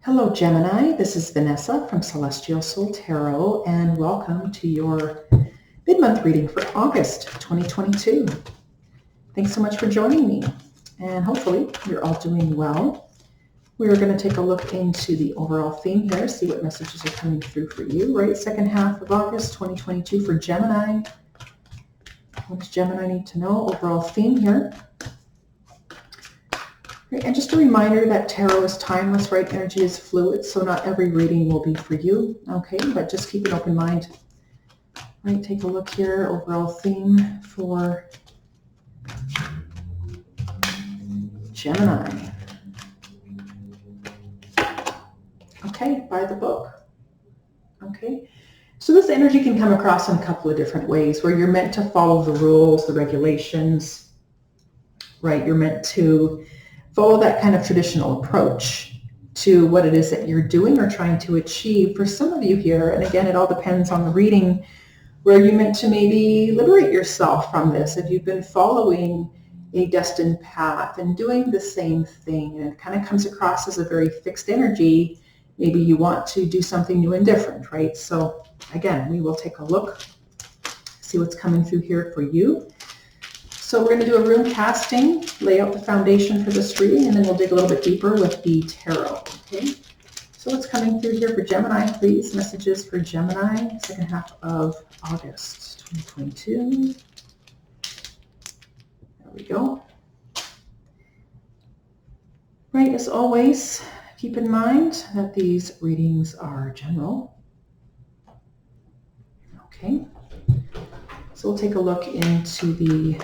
Hello, Gemini. This is Vanessa from Celestial Soul Tarot, and welcome to your mid-month reading for August 2022. Thanks so much for joining me, and hopefully you're all doing well. We're going to take a look into the overall theme here, see what messages are coming through for you, right? Second half of August 2022 for Gemini. What does Gemini need to know? Overall theme here. And just a reminder that tarot is timeless, right? Energy is fluid, so not every reading will be for you, okay? But just keep an open mind. Right, take a look here, overall theme for Gemini. Okay, by the book. Okay, so this energy can come across in a couple of different ways, where you're meant to follow the rules, the regulations, right? You're meant to follow that kind of traditional approach to what it is that you're doing or trying to achieve. For some of you here, and again, it all depends on the reading, where you're meant to maybe liberate yourself from this. If you've been following a destined path and doing the same thing, and it kind of comes across as a very fixed energy, maybe you want to do something new and different, right? So again, we will take a look, see what's coming through here for you. So we're going to do a rune casting, lay out the foundation for this reading, and then we'll dig a little bit deeper with the tarot, okay? So what's coming through here for Gemini, please? Messages for Gemini, second half of August 2022. There we go. Right, as always, keep in mind that these readings are general. Okay, so we'll take a look into the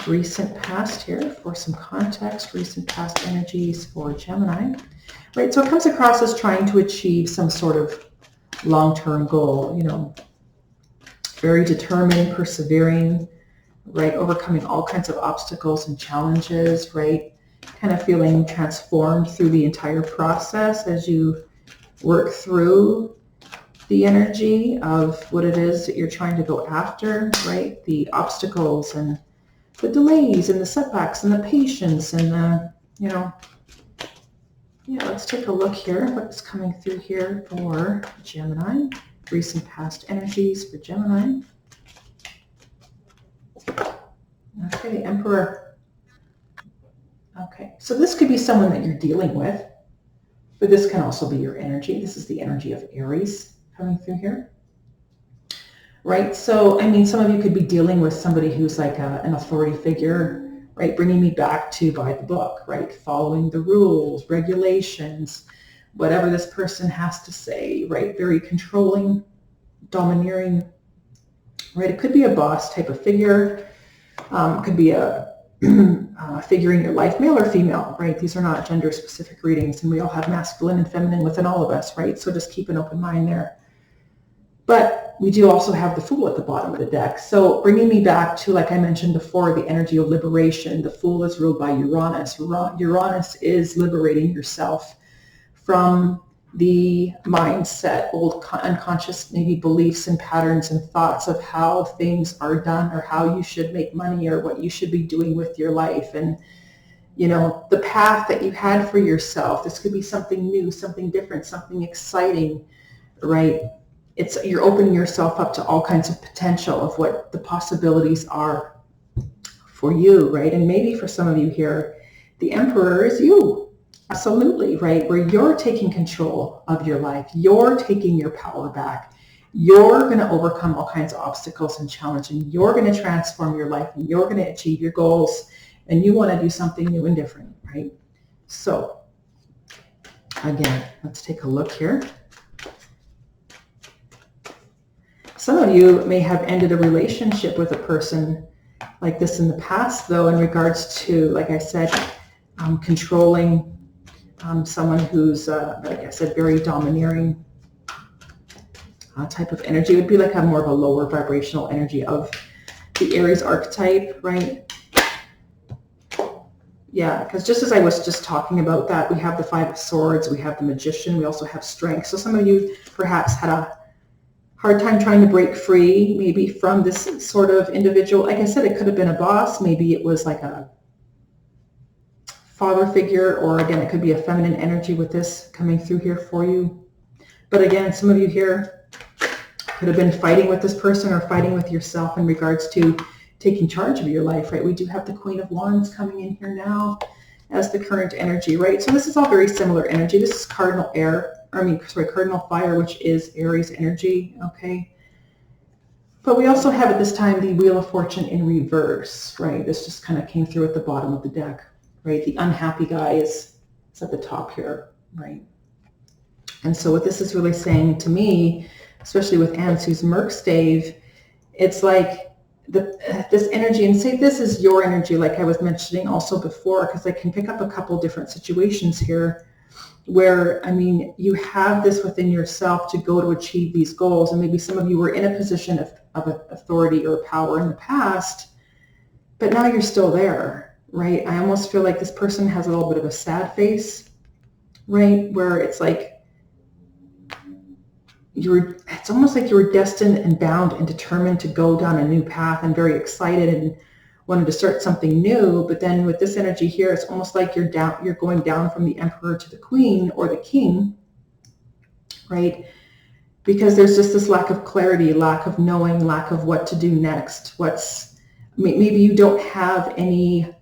recent past here for some context, recent past energies for Gemini. Right, so it comes across as trying to achieve some sort of long-term goal, you know, very determined, persevering, right, overcoming all kinds of obstacles and challenges, right, kind of feeling transformed through the entire process as you work through the energy of what it is that you're trying to go after, right, the obstacles and the delays and the setbacks and the patience and the, you know, yeah, let's take a look here. What's coming through here for Gemini? Recent past energies for Gemini. Okay, the Emperor. Okay, so this could be someone that you're dealing with, but this can also be your energy. This is the energy of Aries coming through here. Right, so I mean, some of you could be dealing with somebody who's like an authority figure, right, bringing me back to by the book, right, following the rules, regulations, whatever this person has to say, right, very controlling, domineering, right. It could be a boss type of figure, could be a figure in your life, male or female, right. These are not gender specific readings, and we all have masculine and feminine within all of us, right, so just keep an open mind there. But we do also have the Fool at the bottom of the deck. So bringing me back to, like I mentioned before, the energy of liberation. The Fool is ruled by Uranus. Uranus is liberating yourself from the mindset, old unconscious maybe beliefs and patterns and thoughts of how things are done or how you should make money or what you should be doing with your life. And, you know, the path that you had for yourself. This could be something new, something different, something exciting, right? You're opening yourself up to all kinds of potential of what the possibilities are for you, right? And maybe for some of you here, the Emperor is you. Absolutely, right? Where you're taking control of your life. You're taking your power back. You're going to overcome all kinds of obstacles and challenges. And you're going to transform your life and you're going to achieve your goals. And you want to do something new and different, right? So again, let's take a look here. Some of you may have ended a relationship with a person like this in the past, though, in regards to, like I said, controlling someone who's, like I said, very domineering type of energy. It would be like a more of a lower vibrational energy of the Aries archetype, right? Yeah, because just as I was just talking about that, we have the Five of Swords, we have the Magician, we also have Strength. So some of you perhaps had a hard time trying to break free maybe from this sort of individual. Like I said, it could have been a boss. Maybe it was like a father figure, or again, it could be a feminine energy with this coming through here for you. But again, some of you here could have been fighting with this person or fighting with yourself in regards to taking charge of your life, right? We do have the Queen of Wands coming in here now as the current energy, right? So this is all very similar energy. This is cardinal cardinal fire, which is Aries energy, okay? But we also have at this time the Wheel of Fortune in reverse, right? This just kind of came through at the bottom of the deck, right? The unhappy guy is at the top here, right? And so what this is really saying to me, especially with Ansu's Merc stave, it's like this energy, and say this is your energy, like I was mentioning also before, because I can pick up a couple different situations here where, I mean, you have this within yourself to go to achieve these goals. And maybe some of you were in a position of authority or power in the past, but now you're still there, right? I almost feel like this person has a little bit of a sad face, right? Where it's like, it's almost like you were destined and bound and determined to go down a new path and very excited and wanted to start something new. But then with this energy here, it's almost like you're going down from the Emperor to the Queen or the King, right? Because there's just this lack of clarity, lack of knowing, lack of what to do next. Maybe you don't have any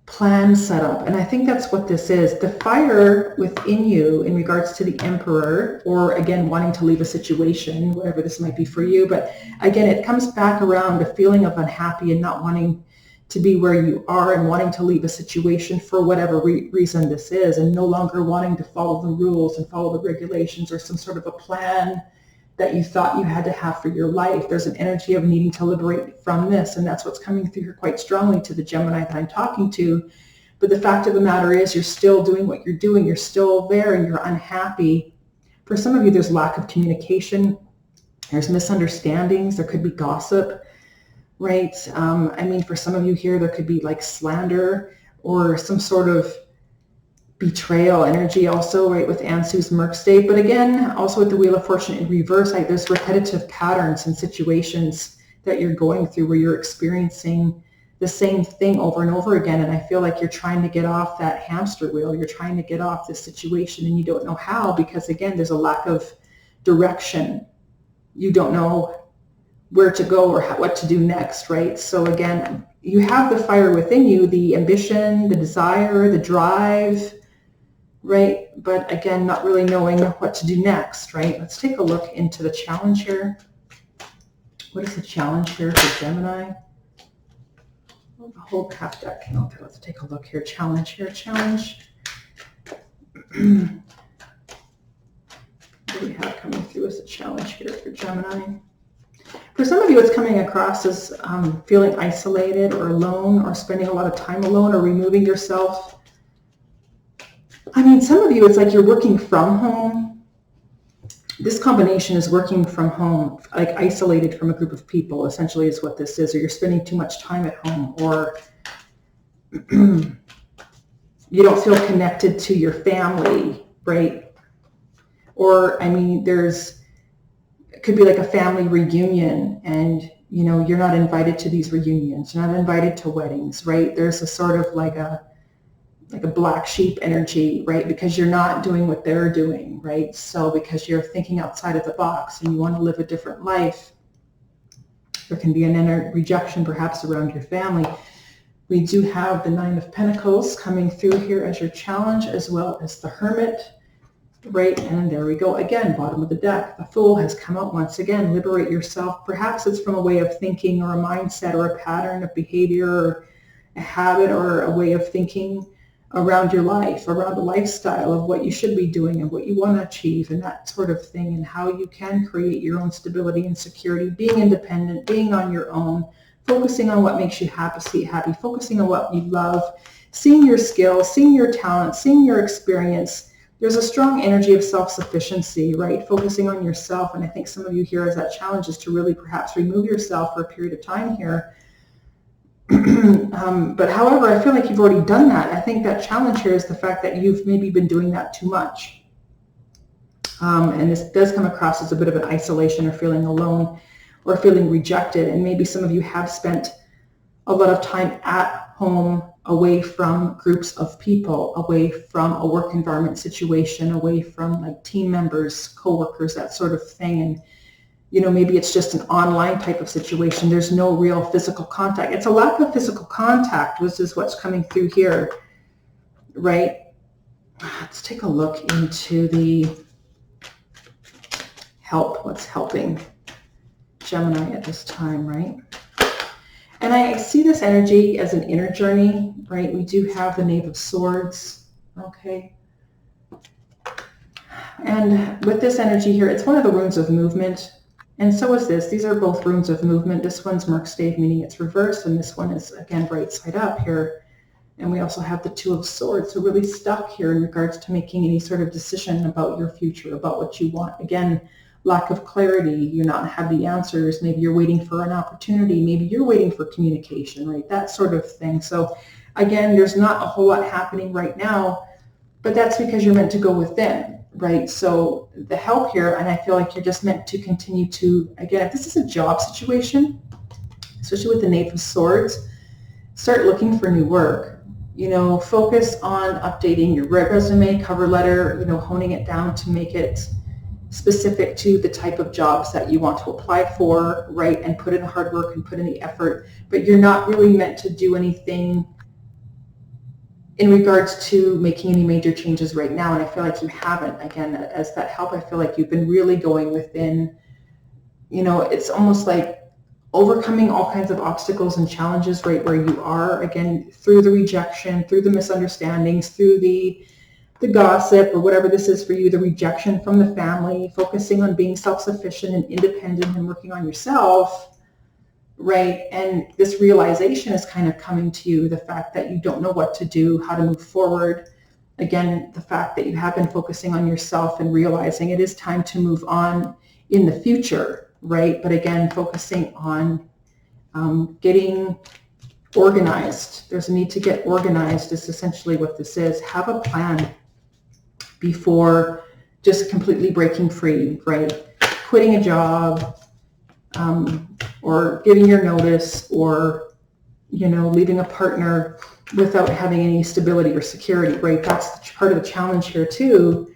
plan set up. And I think that's what this is. The fire within you in regards to the Emperor, or again, wanting to leave a situation, whatever this might be for you. But again, it comes back around a feeling of unhappy and not wanting to be where you are and wanting to leave a situation for whatever reason this is, and no longer wanting to follow the rules and follow the regulations or some sort of a plan that you thought you had to have for your life. There's an energy of needing to liberate from this, and that's what's coming through here quite strongly to the Gemini that I'm talking to. But the fact of the matter is, you're still doing what you're doing. You're still there and you're unhappy. For some of you, there's lack of communication. There's misunderstandings. There could be gossip, right? I mean, for some of you here, there could be like slander or some sort of betrayal energy also, right, with Ansu's Merc state. But again, also with the Wheel of Fortune in reverse, there's repetitive patterns and situations that you're going through where you're experiencing the same thing over and over again. And I feel like you're trying to get off that hamster wheel. You're trying to get off this situation and you don't know how, because again, there's a lack of direction. You don't know where to go or what to do next, right? So again, you have the fire within you, the ambition, the desire, the drive, right? But again, not really knowing what to do next, right? Let's take a look into the challenge here. What is the challenge here for Gemini? Well, the whole half deck came out there. Let's take a look here. Challenge here, challenge. What do we have coming through as a challenge here for Gemini? For some of you, it's coming across as feeling isolated or alone, or spending a lot of time alone, or removing yourself. I mean, some of you, it's like you're working from home. This combination is working from home, like isolated from a group of people, essentially is what this is. Or you're spending too much time at home, or you don't feel connected to your family, right? Or, I mean, it could be like a family reunion, and, you know, you're not invited to these reunions. You're not invited to weddings, right? There's a sort of like a black sheep energy, right? Because you're not doing what they're doing, right? So because you're thinking outside of the box and you want to live a different life, there can be an inner rejection perhaps around your family. We do have the Nine of Pentacles coming through here as your challenge, as well as the Hermit, right? And there we go again, bottom of the deck. The Fool has come out once again. Liberate yourself. Perhaps it's from a way of thinking or a mindset or a pattern of behavior or a habit or a way of thinking around your life, around the lifestyle of what you should be doing and what you want to achieve and that sort of thing, and how you can create your own stability and security, being independent, being on your own, focusing on what makes you happy, focusing on what you love, seeing your skills, seeing your talent, seeing your experience. There's a strong energy of self-sufficiency, right? Focusing on yourself. And I think some of you here, as that challenge is to really perhaps remove yourself for a period of time here. But however, I feel like you've already done that. I think that challenge here is the fact that you've maybe been doing that too much. And this does come across as a bit of an isolation or feeling alone or feeling rejected. And maybe some of you have spent a lot of time at home, away from groups of people, away from a work environment situation, away from like team members, coworkers, that sort of thing. And, you know, maybe it's just an online type of situation. There's no real physical contact. It's a lack of physical contact, which is what's coming through here, right? Let's take a look into the help, what's helping Gemini at this time, right? And I see this energy as an inner journey, right? We do have the Knave of Swords, okay? And with this energy here, it's one of the runes of movement. And so is this. These are both runes of movement. This one's Merkstave, meaning it's reversed, and this one is, again, right side up here. And we also have the Two of Swords. So really stuck here in regards to making any sort of decision about your future, about what you want. Again, lack of clarity. You not have the answers. Maybe you're waiting for an opportunity. Maybe you're waiting for communication, right? That sort of thing. So again, there's not a whole lot happening right now, but that's because you're meant to go within, right? So the help here, and I feel like you're just meant to continue to, again, if this is a job situation, especially with the Knave of Swords, start looking for new work. You know, focus on updating your resume, cover letter, you know, honing it down to make it specific to the type of jobs that you want to apply for, right? And put in the hard work and put in the effort, but you're not really meant to do anything in regards to making any major changes right now. And I feel like you haven't. Again, as that help, I feel like you've been really going within, you know, it's almost like overcoming all kinds of obstacles and challenges right where you are, again, through the rejection, through the misunderstandings, through the gossip or whatever this is for you, the rejection from the family, focusing on being self-sufficient and independent and working on yourself, right? And this realization is kind of coming to you, the fact that you don't know what to do, how to move forward. Again, the fact that you have been focusing on yourself and realizing it is time to move on in the future, right? But again, focusing on getting organized. There's a need to get organized is essentially what this is. Have a plan before just completely breaking free, right? Quitting a job, or giving your notice, or, you know, leaving a partner without having any stability or security, right? That's part of the challenge here too,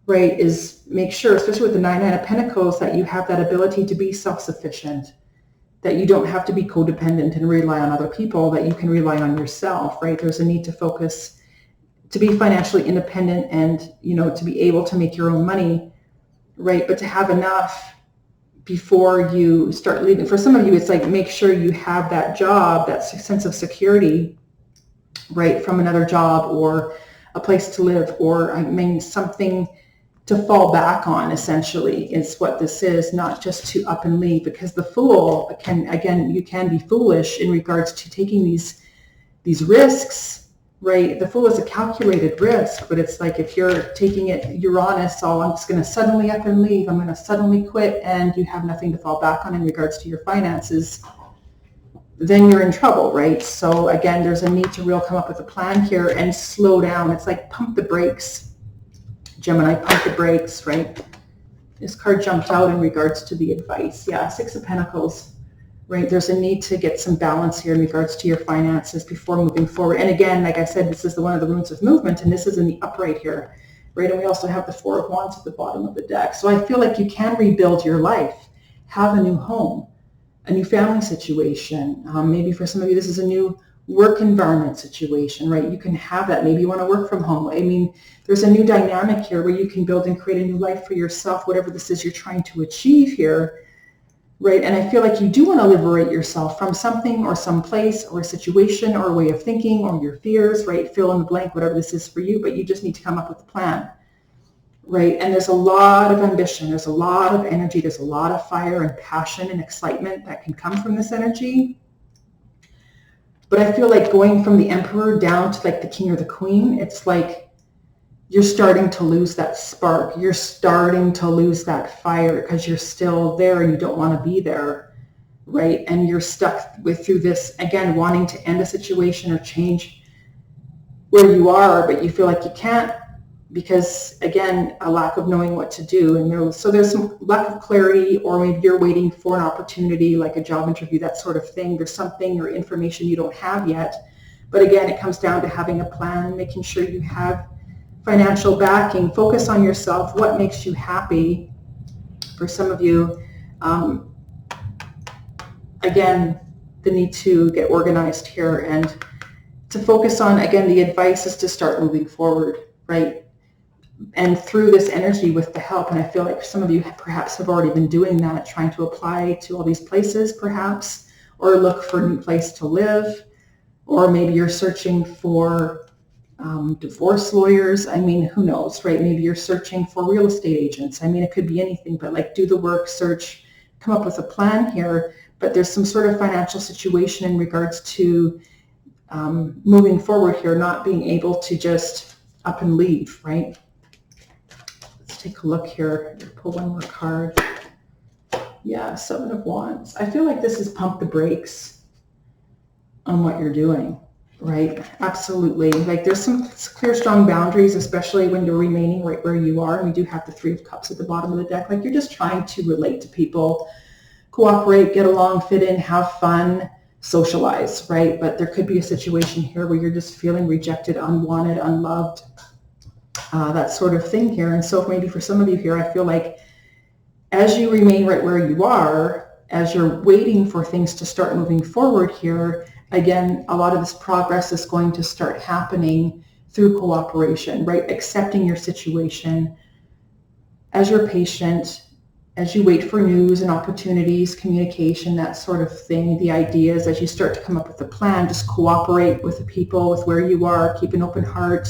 right? Is make sure, especially with the Nine of Pentacles, that you have that ability to be self-sufficient, that you don't have to be codependent and rely on other people, that you can rely on yourself, right? There's a need to focus, to be financially independent and, you know, to be able to make your own money, right? But to have enough before you start leaving. For some of you, it's like, make sure you have that job, that sense of security, right, from another job or a place to live, or I mean, something to fall back on, essentially, is what this is, not just to up and leave, because the Fool can, again, you can be foolish in regards to taking these risks, right? The Fool is a calculated risk, but it's like, if you're taking it Uranus, oh, I'm just going to suddenly up and leave, I'm going to suddenly quit, and you have nothing to fall back on in regards to your finances, then you're in trouble, right? So again, there's a need to really come up with a plan here and slow down. It's like pump the brakes, Gemini, pump the brakes, right? This card jumped out in regards to the advice. Yeah, Six of Pentacles, right? There's a need to get some balance here in regards to your finances before moving forward. And again, like I said, this is one of the runes of movement, and this is in the upright here, right? And we also have the Four of Wands at the bottom of the deck. So I feel like you can rebuild your life, have a new home, a new family situation. Maybe for some of you, this is a new work environment situation, right? You can have that. Maybe you want to work from home. I mean, there's a new dynamic here where you can build and create a new life for yourself, whatever this is you're trying to achieve here, right? And I feel like you do want to liberate yourself from something or some place or a situation or a way of thinking or your fears, right? Fill in the blank, whatever this is for you, but you just need to come up with a plan, right? And there's a lot of ambition. There's a lot of energy. There's a lot of fire and passion and excitement that can come from this energy. But I feel like going from the Emperor down to like the King or the Queen, it's like you're starting to lose that spark. You're starting to lose that fire because you're still there and you don't want to be there, right? And you're stuck through this, again, wanting to end a situation or change where you are, but you feel like you can't because, again, a lack of knowing what to do. And so there's some lack of clarity, or maybe you're waiting for an opportunity like a job interview, that sort of thing. There's something or information you don't have yet, But again, it comes down to having a plan, making sure you have financial backing, focus on yourself, what makes you happy. For some of you, again, the need to get organized here and to focus on, again, the advice is to start moving forward, right? And through this energy with the help, and I feel like some of you perhaps have already been doing that, trying to apply to all these places perhaps, or look for a new place to live, or maybe you're searching for divorce lawyers. I mean, who knows, right? Maybe you're searching for real estate agents. I mean, it could be anything, but like do the work, search, come up with a plan here. But there's some sort of financial situation in regards to moving forward here, not being able to just up and leave, right? Let's take a look here. Pull one more card. Yeah, 7 of Wands. I feel like this is pump the brakes on what you're doing, right? Absolutely. Like there's some clear, strong boundaries, especially when you're remaining right where you are. And we do have the 3 of Cups at the bottom of the deck. Like you're just trying to relate to people, cooperate, get along, fit in, have fun, socialize, right? But there could be a situation here where you're just feeling rejected, unwanted, unloved, that sort of thing here. And so maybe for some of you here, I feel like as you remain right where you are, as you're waiting for things to start moving forward here, again, a lot of this progress is going to start happening through cooperation, right? Accepting your situation as you're patient, as you wait for news and opportunities, communication, that sort of thing, the ideas, as you start to come up with a plan, just cooperate with the people, with where you are, keep an open heart,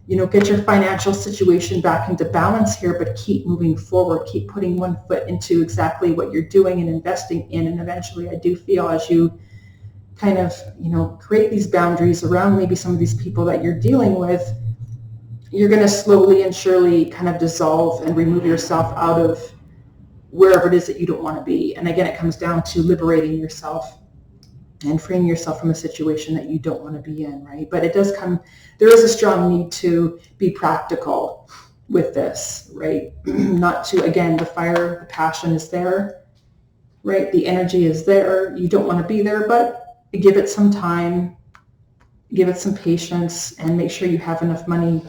you know, get your financial situation back into balance here, but keep moving forward, keep putting one foot into exactly what you're doing and investing in. And eventually I do feel as you kind of, you know, create these boundaries around maybe some of these people that you're dealing with, you're going to slowly and surely kind of dissolve and remove yourself out of wherever it is that you don't want to be. And again, it comes down to liberating yourself and freeing yourself from a situation that you don't want to be in, right? But it does come, there is a strong need to be practical with this, right? Not to, again, the fire, the passion is there, right? The energy is there. You don't want to be there, but give it some time, give it some patience, and make sure you have enough money.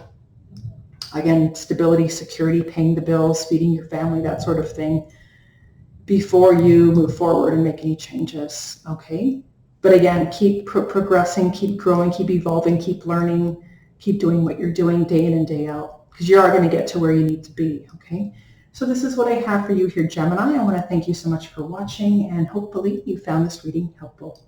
Again, stability, security, paying the bills, feeding your family, that sort of thing, before you move forward and make any changes, okay? But again, keep progressing, keep growing, keep evolving, keep learning, keep doing what you're doing day in and day out, because you are going to get to where you need to be, okay? So this is what I have for you here, Gemini. I want to thank you so much for watching, and hopefully you found this reading helpful.